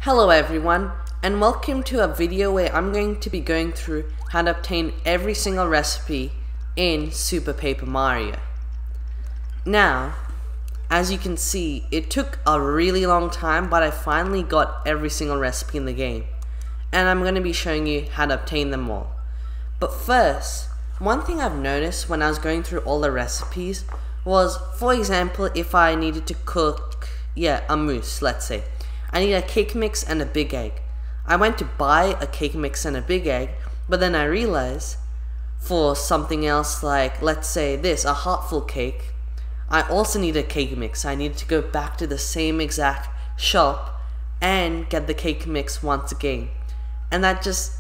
Hello everyone, and welcome to a video where I'm going to be going through how to obtain every single recipe in Super Paper Mario. Now, as you can see, it took a really long time, but I finally got every single recipe in the game. And I'm going to be showing you how to obtain them all. But first, one thing I've noticed when I was going through all the recipes was, for example, if I needed to cook, a mousse, let's say. I need a cake mix and a big egg. I went to buy a cake mix and a big egg, but then I realized for something else like, let's say this, a heartful cake, I also need a cake mix. I needed to go back to the same exact shop and get the cake mix once again. And that just,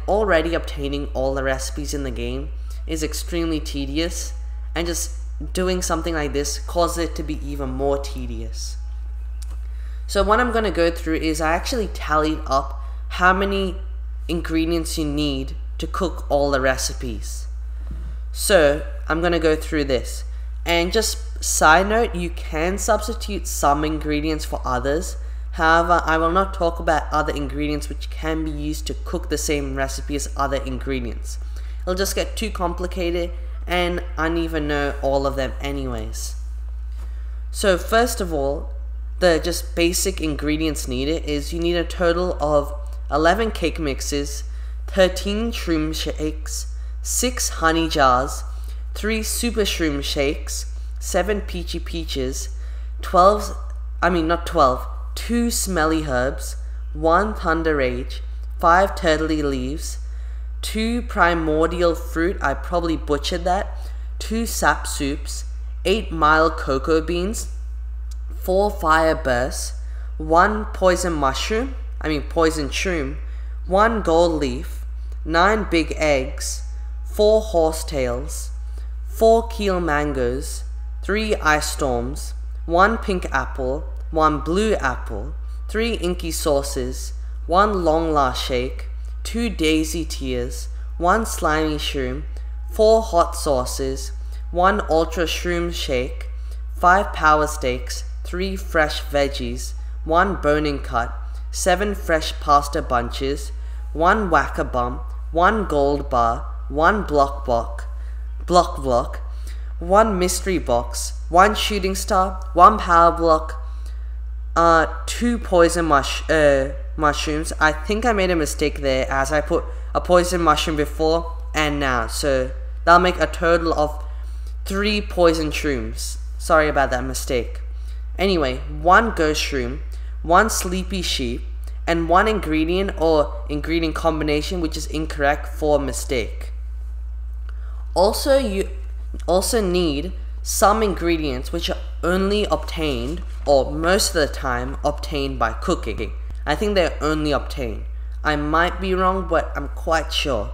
already obtaining all the recipes in the game is extremely tedious, and just doing something like this causes it to be even more tedious. So what I'm going to go through is I actually tallied up how many ingredients you need to cook all the recipes. So I'm going to go through this. And just side note, you can substitute some ingredients for others. However, I will not talk about other ingredients which can be used to cook the same recipe as other ingredients. It'll just get too complicated and I don't even know all of them anyways. So first of all, the just basic ingredients needed is you need a total of 11 cake mixes, 13 shroom shakes, 6 honey jars, 3 super shroom shakes, 7 peachy peaches, 2 smelly herbs, 1 thunder rage, 5 turtley leaves, 2 primordial fruit, I probably butchered that, 2 sap soups, 8 mild cocoa beans, 4 fire bursts, 1 poison shroom, 1 gold leaf, 9 big eggs, 4 horsetails, 4 keel mangoes, 3 ice storms, 1 pink apple, 1 blue apple, 3 inky sauces, 1 long last shake, 2 daisy tears, 1 slimy shroom, 4 hot sauces, 1 ultra shroom shake, 5 power steaks, 3 fresh veggies, 1 bone cut, 7 fresh pasta bunches, 1 whacker bump, 1 gold bar, 1 block, 1 mystery box, 1 shooting star, 1 power block, 2 poison mushrooms. I think I made a mistake there as I put a poison mushroom before and now, so that'll make a total of 3 poison shrooms. Sorry about that mistake. Anyway, 1 ghost shroom, 1 sleepy sheep, and 1 ingredient or ingredient combination which is incorrect for mistake. Also, you also need some ingredients which are only obtained, or most of the time obtained, by cooking. I think they're only obtained. I might be wrong, but I'm quite sure.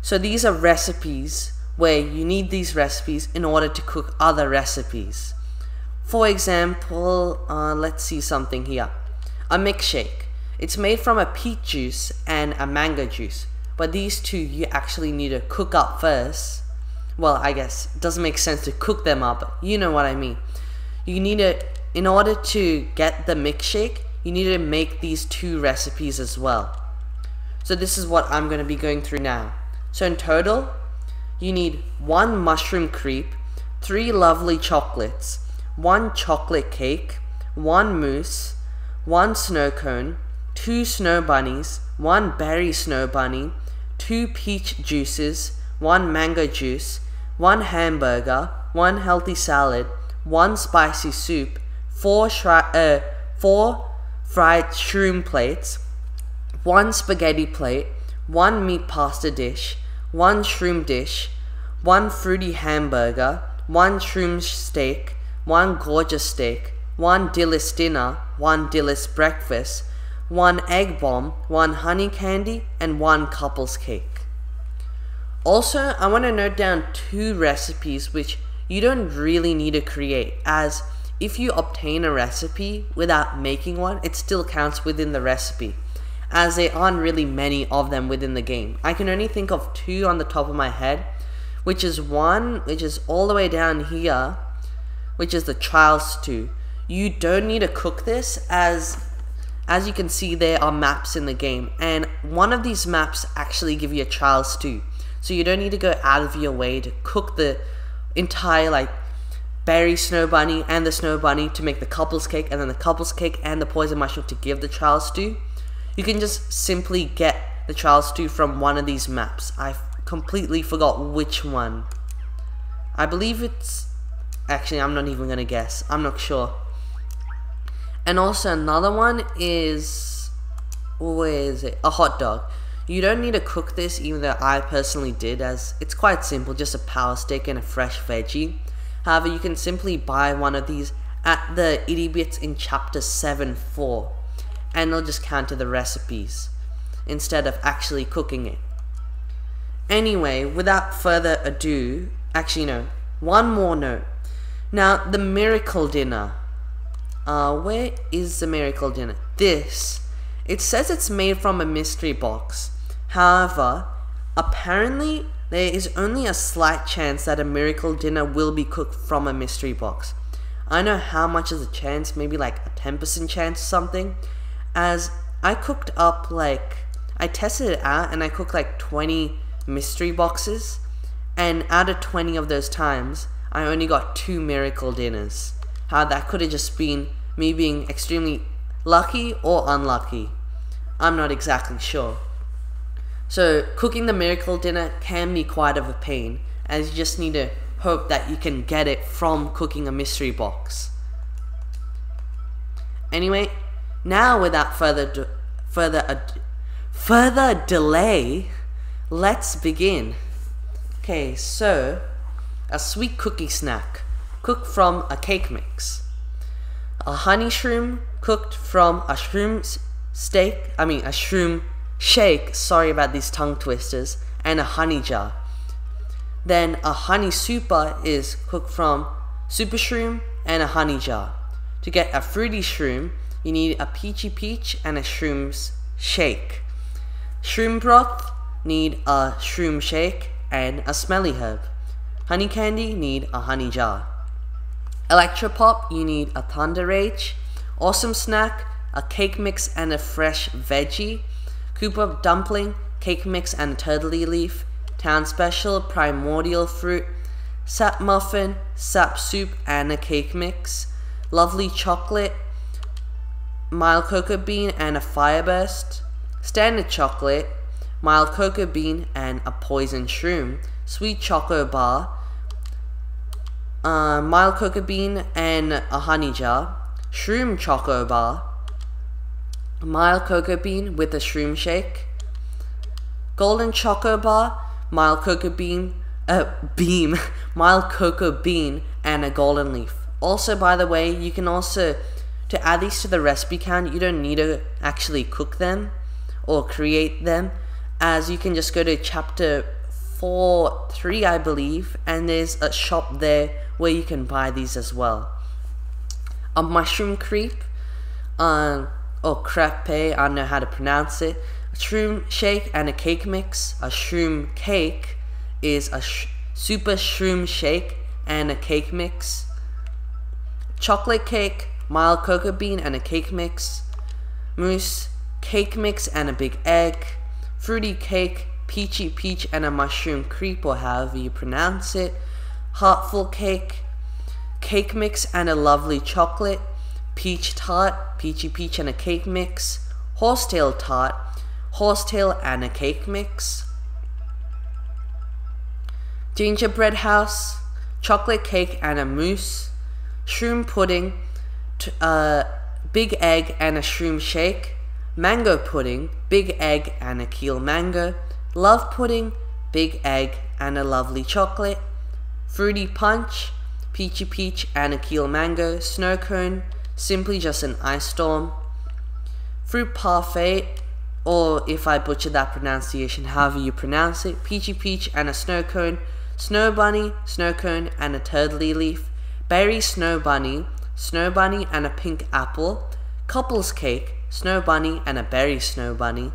So these are recipes where you need these recipes in order to cook other recipes. For example, let's see something here. A milkshake. It's made from a peach juice and a mango juice, but these two you actually need to cook up first. Well, I guess it doesn't make sense to cook them up, but you know what I mean. You need to, in order to get the milkshake, you need to make these 2 recipes as well. So this is what I'm going to be going through now. So in total, you need 1 mushroom crepe, 3 lovely chocolates, 1 chocolate cake, 1 mousse, 1 snow cone, 2 snow bunnies, 1 berry snow bunny, 2 peach juices, 1 mango juice, 1 hamburger, 1 healthy salad, 1 spicy soup, 4 fried shroom plates, 1 spaghetti plate, 1 meat pasta dish, 1 shroom dish, 1 fruity hamburger, 1 shroom steak, 1 gorgeous steak, 1 Dyllis dinner, 1 Dyllis breakfast, 1 egg bomb, 1 honey candy, and 1 couple's cake. Also, I want to note down 2 recipes which you don't really need to create, as if you obtain a recipe without making one, it still counts within the recipe, as there aren't really many of them within the game. I can only think of 2 on the top of my head, which is one which is all the way down here, which is the trial stew. You don't need to cook this, as as you can see, there are maps in the game, and one of these maps actually give you a child stew. So you don't need to go out of your way to cook the entire like berry snow bunny and the snow bunny to make the couples cake, and then the couples cake and the poison mushroom to give the child stew. You can just simply get the child stew from one of these maps. I completely forgot which one. I believe it's... Actually, I'm not even gonna guess. I'm not sure. And also another one is... Where is it? A hot dog. You don't need to cook this, even though I personally did, as it's quite simple, just a power stick and a fresh veggie. However, you can simply buy one of these at the Itty Bits in chapter 7.4, and it'll just counter the recipes instead of actually cooking it. Anyway, without further ado, actually no, one more note. Now, the miracle dinner. Where is the miracle dinner? This. It says it's made from a mystery box. However, apparently there is only a slight chance that a miracle dinner will be cooked from a mystery box. I know how much is the chance, maybe like a 10% chance or something, as I cooked up like, I tested it out and I cooked like 20 mystery boxes, and out of 20 of those times, I only got 2 miracle dinners. How that could have just been me being extremely lucky or unlucky. I'm not exactly sure. So cooking the miracle dinner can be quite of a pain, as you just need to hope that you can get it from cooking a mystery box. Anyway, now without further delay, let's begin. Okay, so a sweet cookie snack cooked from a cake mix. A honey shroom cooked from a shroom shake, sorry about these tongue twisters, and a honey jar. Then a honey super is cooked from super shroom and a honey jar. To get a fruity shroom, you need a peachy peach and a shroom shake. Shroom broth, need a shroom shake and a smelly herb. Honey candy, need a honey jar. Electropop, you need a Thunder Rage. Awesome snack, a cake mix and a fresh veggie. Cooper dumpling, cake mix and a turtley leaf. Town special, primordial fruit. Sap muffin, sap soup and a cake mix. Lovely chocolate, mild cocoa bean and a fireburst. Standard chocolate, mild cocoa bean and a poison shroom. Sweet choco bar, mild cocoa bean and a honey jar. Shroom choco bar, mild cocoa bean with a shroom shake. Golden choco bar, mild cocoa bean, mild cocoa bean and a golden leaf. Also, by the way, you can also, to add these to the recipe count, you don't need to actually cook them or create them, as you can just go to chapter 4.3, I believe, and there's a shop there where you can buy these as well. A mushroom crepe, or crepe, I don't know how to pronounce it. A shroom shake and a cake mix. A shroom cake is a super shroom shake and a cake mix. Chocolate cake, mild cocoa bean and a cake mix. Mousse, cake mix and a big egg. Fruity cake, peachy peach and a mushroom crepe, or however you pronounce it. Heartful cake, cake mix and a lovely chocolate. Peach tart, peachy peach and a cake mix. Horsetail tart, horsetail and a cake mix. Gingerbread house, chocolate cake and a mousse. Shroom pudding, big egg and a shroom shake. Mango pudding, big egg and a keel mango. Love pudding, big egg and a lovely chocolate. Fruity punch, peachy peach and a keel mango. Snow cone, simply just an ice storm. Fruit parfait, or if I butcher that pronunciation, however you pronounce it, peachy peach and a snow cone. Snow bunny, snow cone and a turtley leaf. Berry snow bunny and a pink apple. Couples cake, snow bunny and a berry snow bunny.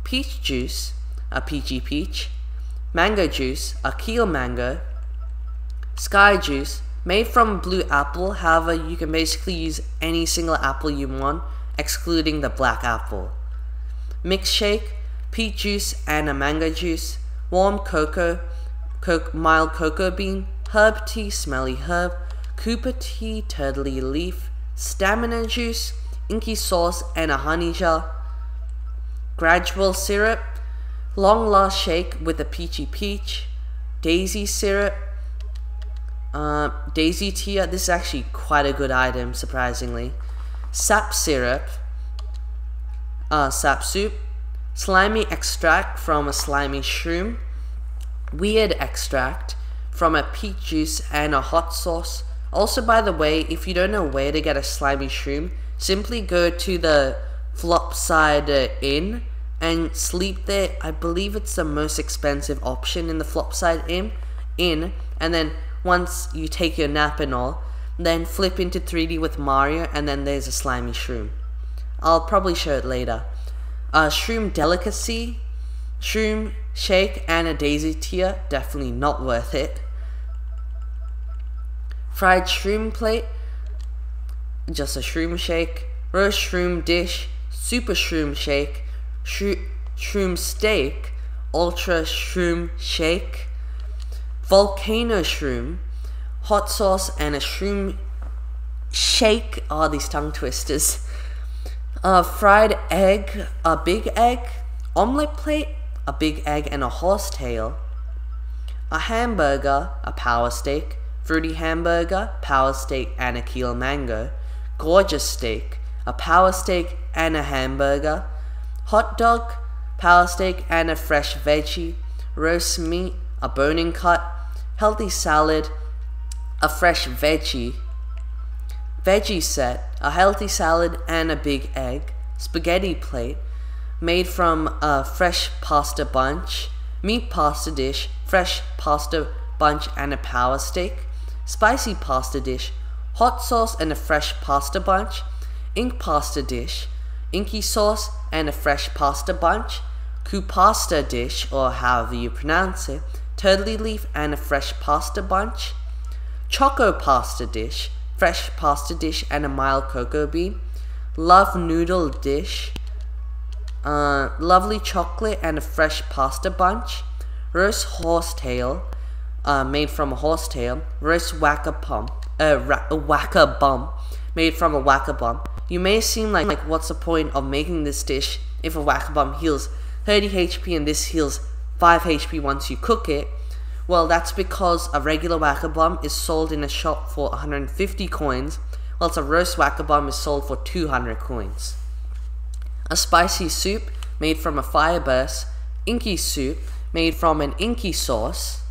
Peach juice, a peachy peach. Mango juice, a keel mango. Sky juice, made from blue apple, however you can basically use any single apple you want, excluding the black apple. Mixed shake, peach juice and a mango juice, warm cocoa, mild cocoa bean, herb tea, smelly herb, Cooper tea, turtley leaf, stamina juice, inky sauce and a honey jar, gradual syrup, long last shake with a peachy peach, daisy syrup, daisy tea, this is actually quite a good item surprisingly, sap syrup, sap soup, slimy extract from a slimy shroom, weird extract from a peach juice and a hot sauce. Also, by the way, if you don't know where to get a slimy shroom, simply go to the Flopside Inn and sleep there. I believe it's the most expensive option in the Flopside Inn, and then once you take your nap and all, then flip into 3D with Mario, and then there's a slimy shroom. I'll probably show it later. Shroom delicacy, shroom shake and a daisy tier, definitely not worth it. Fried shroom plate, just a shroom shake. Roast shroom dish, super shroom shake, shroom steak, ultra shroom shake, volcano shroom, hot sauce and a shroom shake. Oh, these tongue twisters. Fried egg, a big egg, omelette plate, a big egg and a horsetail, a hamburger, a power steak, fruity hamburger, power steak and a keel mango, gorgeous steak, a power steak and a hamburger, hot dog, power steak and a fresh veggie, roast meat, a bone-in cut, healthy salad, a fresh veggie set, a healthy salad and a big egg, spaghetti plate, made from a fresh pasta bunch, meat pasta dish, fresh pasta bunch and a power steak, spicy pasta dish, hot sauce and a fresh pasta bunch, ink pasta dish, inky sauce and a fresh pasta bunch, pasta dish, or however you pronounce it, turtley leaf and a fresh pasta bunch, choco pasta dish, fresh pasta dish and a mild cocoa bean, love noodle dish, lovely chocolate and a fresh pasta bunch, roast horsetail, made from a horsetail, roast whack-a-bum, made from a whack-a-bum. You may seem like what's the point of making this dish if a whack-a-bum heals 30 HP and this heals 5 HP once you cook it? Well, that's because a regular whack-a-bum is sold in a shop for 150 coins, whilst a roast whack-a-bum is sold for 200 coins. A spicy soup made from a fire burst, inky soup made from an inky sauce,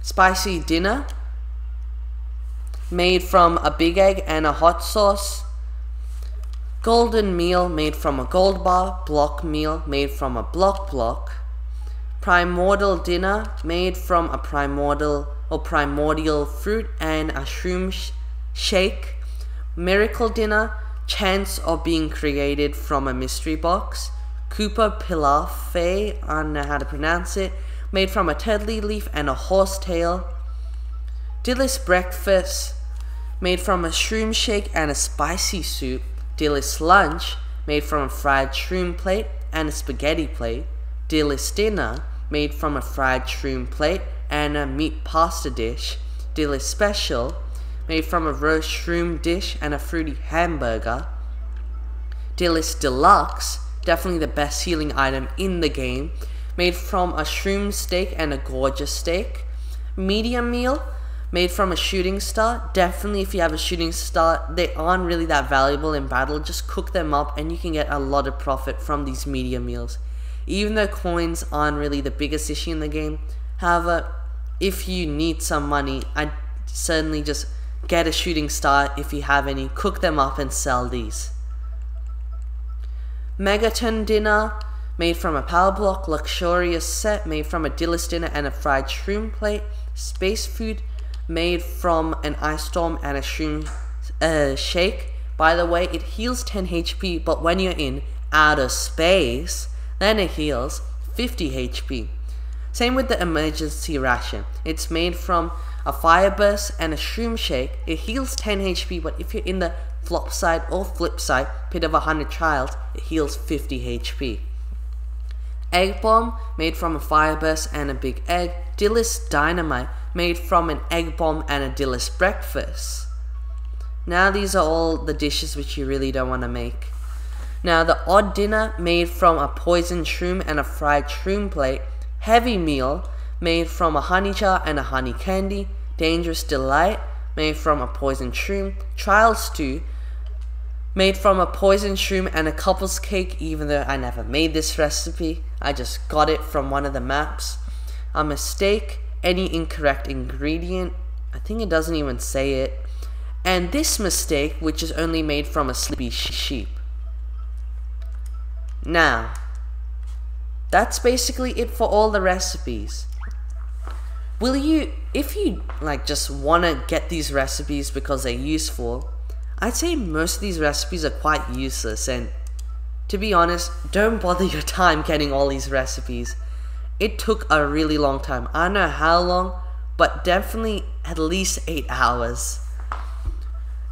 spicy dinner made from a big egg and a hot sauce, golden meal made from a gold bar, block meal made from a block, primordial dinner made from a primordial fruit and a shroom shake, miracle dinner, chance of being created from a mystery box, Cooper pilaf, I don't know how to pronounce it, made from a turtley leaf and a horsetail, Dyllis breakfast made from a shroom shake and a spicy soup, Dyllis lunch made from a fried shroom plate and a spaghetti plate, Dyllis dinner made from a fried shroom plate and a meat pasta dish, Dyllis special made from a roast shroom dish and a fruity hamburger, Dyllis deluxe, definitely the best healing item in the game, made from a shroom steak and a gorgeous steak, medium meal made from a shooting star. Definitely if you have a shooting star, they aren't really that valuable in battle, just cook them up and you can get a lot of profit from these medium meals. Even though coins aren't really the biggest issue in the game, however, if you need some money, I'd certainly just get a shooting star if you have any, cook them up and sell these. Megaton dinner made from a power block, luxurious set made from a Dyllis dinner and a fried shroom plate, space food made from an ice storm and a shroom shake. By the way, it heals 10 HP, but when you're in outer space, then it heals 50 HP. Same with the emergency ration. It's made from a fire burst, and a shroom shake, it heals 10 HP, but if you're in the flop side or flip side, pit of 100 trials, it heals 50 HP. Egg bomb, made from a fire burst and a big egg. Dyllis dynamite, made from an egg bomb and a Dyllis breakfast. Now these are all the dishes which you really don't want to make. Now the odd dinner, made from a poisoned shroom and a fried shroom plate. Heavy meal, made from a honey jar and a honey candy. Dangerous delight, made from a poisoned shroom. Trial stew, made from a poisoned shroom and a couple's cake, even though I never made this recipe. I just got it from one of the maps. A mistake, any incorrect ingredient. I think it doesn't even say it. And this mistake, which is only made from a sleepy sheep. Now, that's basically it for all the recipes. Will you, if you like just want to get these recipes because they're useful, I'd say most of these recipes are quite useless, and to be honest, don't bother your time getting all these recipes. It took a really long time. I don't know how long, but definitely at least 8 hours.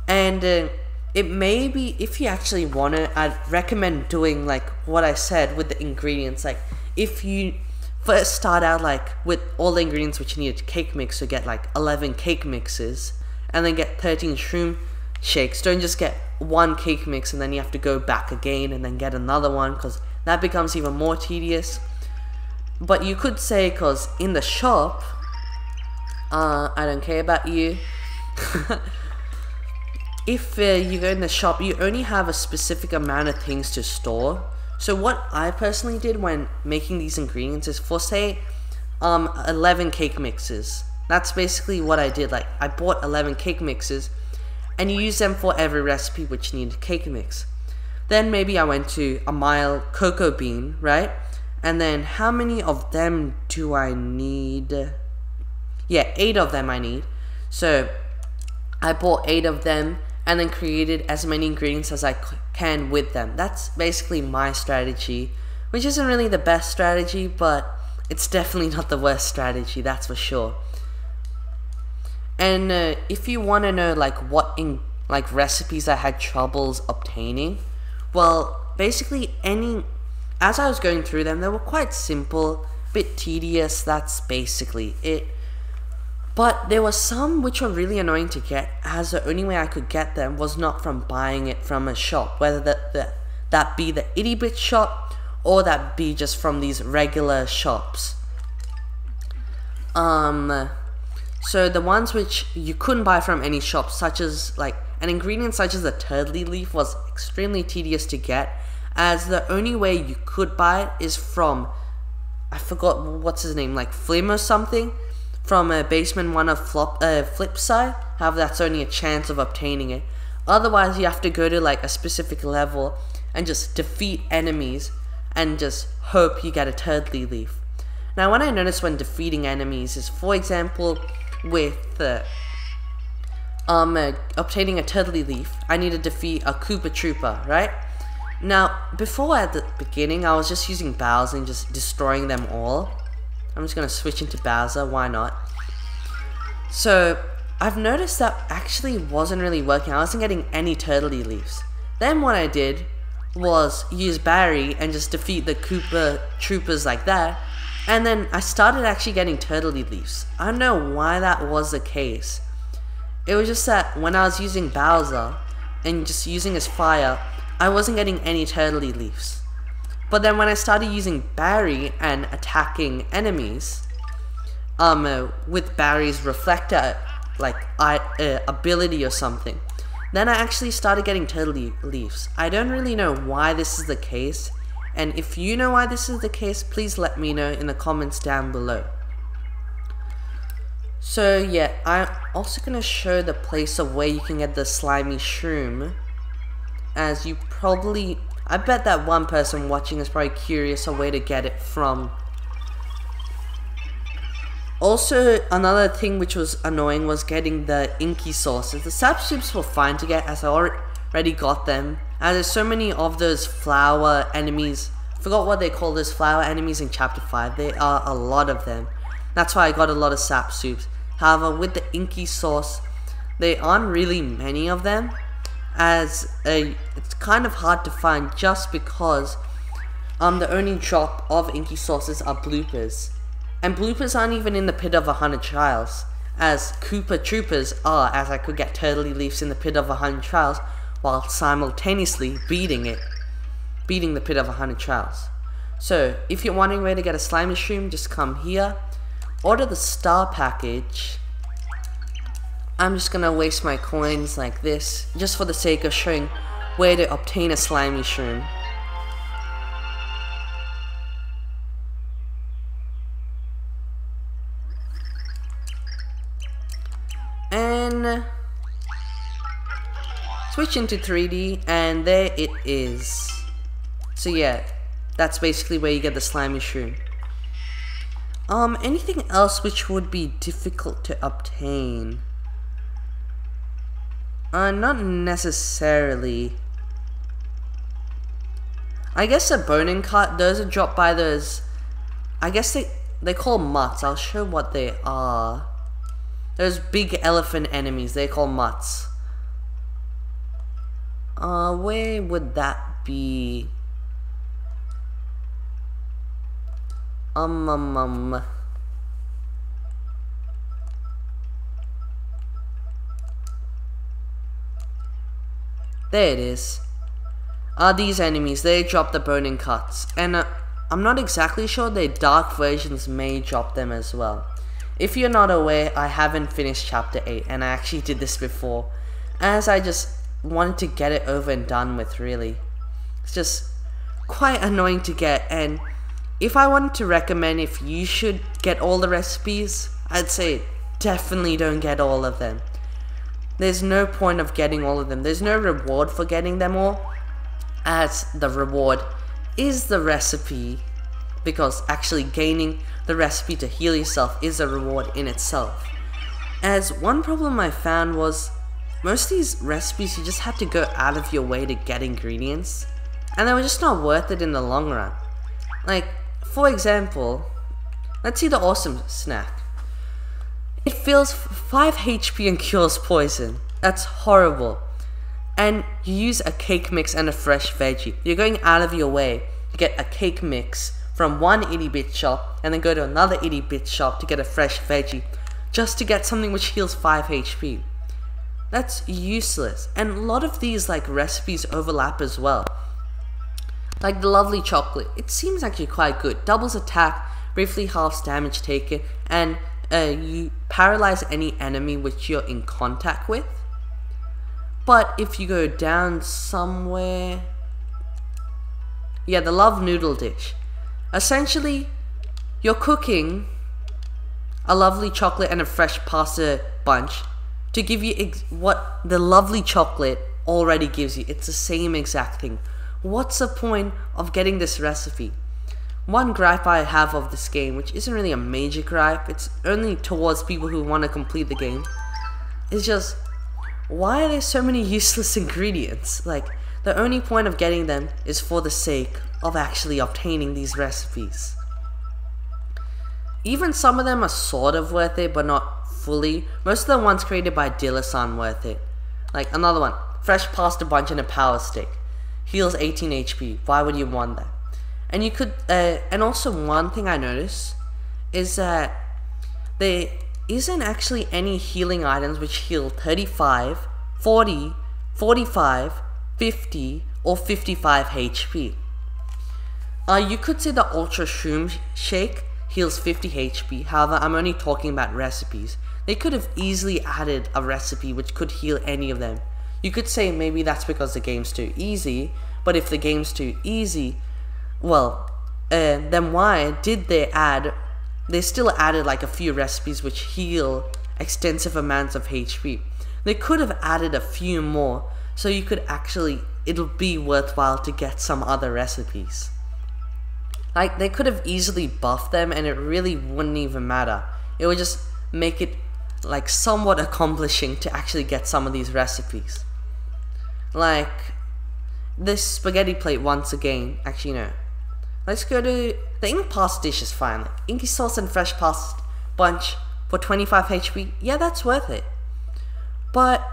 And it may be, if you actually want it, I'd recommend doing like what I said with the ingredients. Like if you first start out like with all the ingredients which you need a cake mix, so get like 11 cake mixes and then get 13 shroom shakes. Don't just get one cake mix and then you have to go back again and then get another one, because that becomes even more tedious. But you could say, because in the shop, I don't care about you. If you go in the shop, you only have a specific amount of things to store. So what I personally did when making these ingredients is, for say 11 cake mixes. That's basically what I did. Like I bought 11 cake mixes, and you use them for every recipe which needs a cake mix. Then maybe I went to a mile cocoa bean, right? And then how many of them do I need? Yeah, 8 of them I need. So I bought 8 of them and then created as many ingredients as I can with them. That's basically my strategy, which isn't really the best strategy, but it's definitely not the worst strategy, that's for sure. And if you want to know like what recipes I had troubles obtaining, well, basically as I was going through them, they were quite simple, a bit tedious, that's basically it. But there were some which were really annoying to get, as the only way I could get them was not from buying it from a shop, whether that be the Itty Bit shop or that be just from these regular shops. So the ones which you couldn't buy from any shop, such as like an ingredient such as the turtley leaf, was extremely tedious to get, as the only way you could buy it is from, I forgot what's his name, like Flim or something, from a basement one of flip side. However, that's only a chance of obtaining it. Otherwise, you have to go to like a specific level and just defeat enemies and just hope you get a turtley leaf. Now, what I noticed when defeating enemies is, for example, with obtaining a turtley leaf, I need to defeat a Koopa Troopa, right? Now, before at the beginning, I was just using Bowser and just destroying them all. I'm just gonna switch into Bowser, why not? So, I've noticed that actually wasn't really working. I wasn't getting any turtley leaves. Then what I did was use Barry and just defeat the Koopa Troopers like that. And then I started actually getting turtley leaves. I don't know why that was the case. It was just that when I was using Bowser and just using his fire, I wasn't getting any turtley leaves. But then when I started using Barry and attacking enemies, with Barry's reflector, like ability or something, then I actually started getting turtley leaves. I don't really know why this is the case, and if you know why this is the case, please let me know in the comments down below. So yeah, I'm also gonna show the place of where you can get the slimy shroom, as you probably, I bet that one person watching is probably curious of where to get it from. Also, another thing which was annoying was getting the inky sauces. The sap soups were fine to get, as I already got them, as there's so many of those flower enemies. I forgot what they call those flower enemies in chapter 5. There are a lot of them. That's why I got a lot of sap soups. However, with the inky sauce, there aren't really many of them, as it's kind of hard to find just because the only drop of inky sauces are bloopers. And bloopers aren't even in the pit of 100 trials, as Koopa Troopers are, as I could get turtley leaves in the pit of 100 trials while simultaneously beating the pit of 100 trials. So if you're wondering where to get a slime mushroom, just come here, order the star package. I'm just gonna waste my coins like this, just for the sake of showing where to obtain a slime mushroom. And switch into 3D, and there it is. So yeah, that's basically where you get the slime mushroom. Anything else which would be difficult to obtain? Not necessarily. I guess a boning cut, those are dropped by those, I guess they call mutts. I'll show what they are. Those big elephant enemies, they call mutts. Where would that be? There it is. These enemies, they drop the boning cuts, and I'm not exactly sure their dark versions may drop them as well. If you're not aware, I haven't finished chapter 8, and I actually did this before, as I just wanted to get it over and done with, really. It's just quite annoying to get, and if I wanted to recommend if you should get all the recipes, I'd say definitely don't get all of them. There's no point of getting all of them. There's no reward for getting them all, as the reward is the recipe, because actually gaining the recipe to heal yourself is a reward in itself. As one problem I found was, most of these recipes you just had to go out of your way to get ingredients, and they were just not worth it in the long run. Like, for example, let's see the awesome snack. It fills 5 HP and cures poison. That's horrible. And you use a cake mix and a fresh veggie. You're going out of your way to get a cake mix from one itty bit shop and then go to another itty bit shop to get a fresh veggie just to get something which heals 5 HP. That's useless. And a lot of these like recipes overlap as well. Like the lovely chocolate, it seems actually quite good. Doubles attack, briefly halves damage taken, and you paralyze any enemy which you're in contact with. But if you go down somewhere, yeah, the love noodle dish. Essentially, you're cooking a lovely chocolate and a fresh pasta bunch to give you what the lovely chocolate already gives you. It's the same exact thing. What's the point of getting this recipe? One gripe I have of this game, which isn't really a major gripe, it's only towards people who want to complete the game, is just, why are there so many useless ingredients? Like, the only point of getting them is for the sake of actually obtaining these recipes. Even some of them are sort of worth it, but not fully. Most of the ones created by Dyllis aren't worth it. Like, another one, fresh pasta bunch and a power stick. Heals 18 HP. Why would you want that? And you could, and also one thing I noticed is that there isn't actually any healing items which heal 35, 40, 45, 50, or 55 HP. You could say the Ultra Shroom Shake heals 50 HP, however I'm only talking about recipes. They could have easily added a recipe which could heal any of them. You could say maybe that's because the game's too easy, but if the game's too easy, well, then why did they still added like a few recipes which heal extensive amounts of HP. They could have added a few more, so you could actually, it'll be worthwhile to get some other recipes. Like, they could have easily buffed them and it really wouldn't even matter. It would just make it like somewhat accomplishing to actually get some of these recipes. Like this spaghetti plate once again. Actually no, let's go to the ink pasta dishes finally. Inky sauce and fresh pasta bunch for 25 HP, yeah, that's worth it. But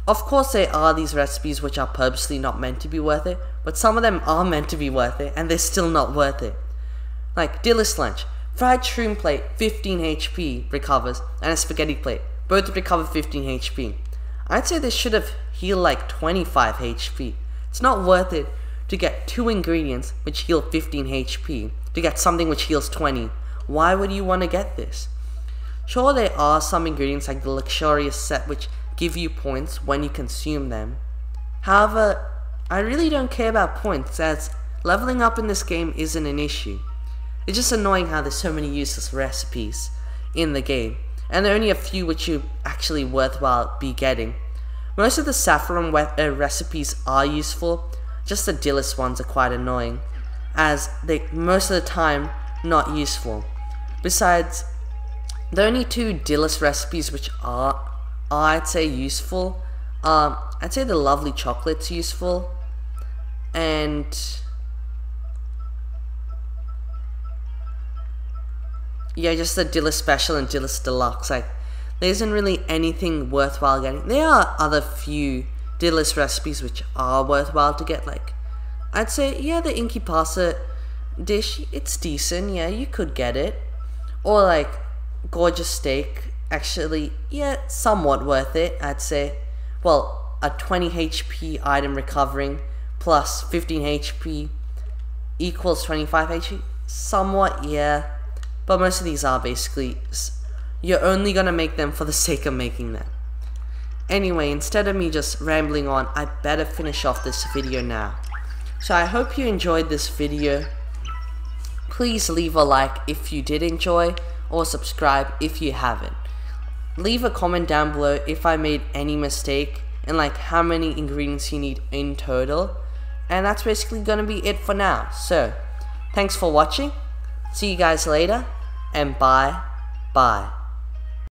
of course there are these recipes which are purposely not meant to be worth it, but some of them are meant to be worth it and they're still not worth it. Like Dyllis lunch, fried shroom plate 15 HP recovers, and a spaghetti plate both recover 15 HP. I'd say this should have healed like 25 HP. It's not worth it to get 2 ingredients which heal 15 HP to get something which heals 20. Why would you want to get this? Sure, there are some ingredients like the luxurious set which give you points when you consume them. However, I really don't care about points, as leveling up in this game isn't an issue. It's just annoying how there's so many useless recipes in the game, and there are only a few which you actually worthwhile be getting. Most of the saffron recipes are useful, just the Dyllis ones are quite annoying, as they most of the time not useful. Besides, the only 2 Dyllis recipes which are I'd say useful, I'd say the lovely chocolate's useful, and yeah, just the Dyllis special and Dyllis deluxe. Like, there isn't really anything worthwhile getting. There are other few Dyllis recipes which are worthwhile to get, like I'd say, yeah, the Inky Pasta dish, it's decent, yeah, you could get it. Or like gorgeous steak, actually, yeah, somewhat worth it, I'd say. Well, a 20 HP item recovering plus 15 HP equals 25 HP, somewhat, yeah. But most of these are basically, you're only gonna make them for the sake of making them. Anyway, instead of me just rambling on, I better finish off this video now. So I hope you enjoyed this video. Please leave a like if you did enjoy, or subscribe if you haven't. Leave a comment down below if I made any mistake, and like how many ingredients you need in total. And that's basically gonna be it for now. So, thanks for watching, see you guys later, and bye.